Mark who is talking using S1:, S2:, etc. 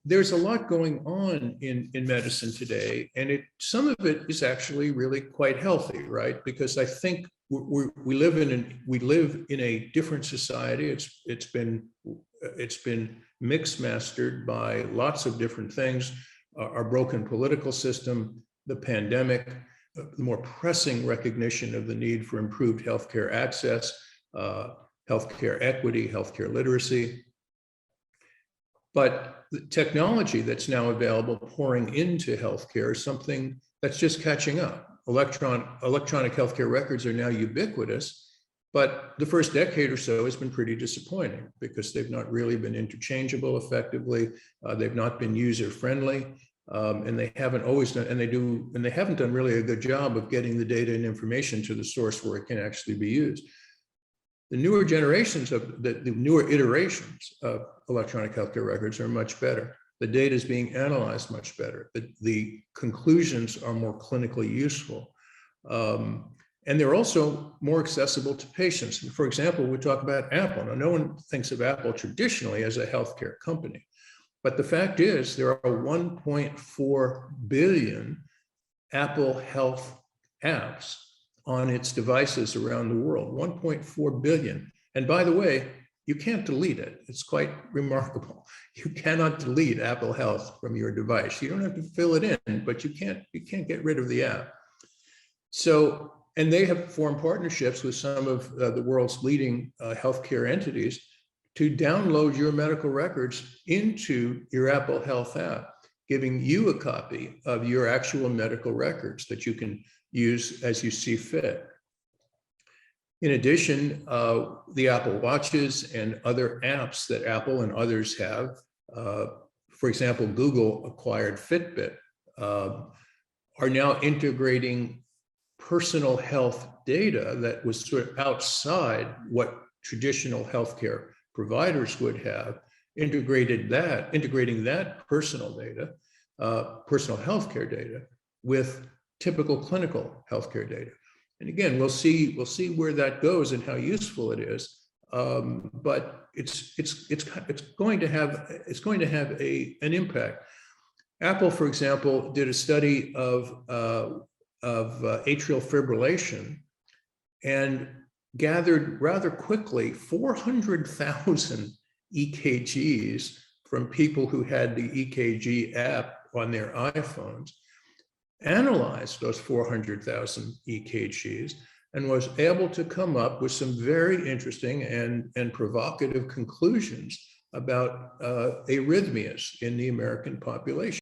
S1: there's a lot going on in medicine today, and some of it is actually really quite healthy, right? Because I think we live in a different society. It's been mixed mastered by lots of different things: our broken political system, the pandemic, the more pressing recognition of the need for improved healthcare access, healthcare equity, healthcare literacy. But the technology that's now available pouring into healthcare is something that's just catching up. Electronic healthcare records are now ubiquitous, but the first decade or so has been pretty disappointing because they've not really been interchangeable effectively. They've not been user-friendly, and they haven't always done, and they haven't done really a good job of getting the data and information to the source where it can actually be used. The newer generations of the newer iterations of electronic healthcare records are much better. The data is being analyzed much better. The conclusions are more clinically useful. And they're also more accessible to patients. For example, we talk about Apple. Now, no one thinks of Apple traditionally as a healthcare company, but the fact is there are 1.4 billion Apple Health apps on its devices around the world, 1.4 billion. And by the way, you can't delete it. It's quite remarkable. You cannot delete Apple Health from your device. You don't have to fill it in, but you can't get rid of the app. So, and they have formed partnerships with some of the world's leading healthcare entities to download your medical records into your Apple Health app, giving you a copy of your actual medical records that you can use as you see fit. In addition, the Apple Watches and other apps that Apple and others have, for example, Google acquired Fitbit, are now integrating personal health data that was sort of outside what traditional healthcare providers would have, integrating that personal data, personal healthcare data with typical clinical healthcare data. And again, we'll see where that goes and how useful it is. But it's going to have an impact. Apple, for example, did a study of atrial fibrillation and gathered rather quickly 400,000 EKGs from people who had the EKG app on their iPhones, analyzed those 400,000 EKGs, and was able to come up with some very interesting and provocative conclusions about arrhythmias in the American population.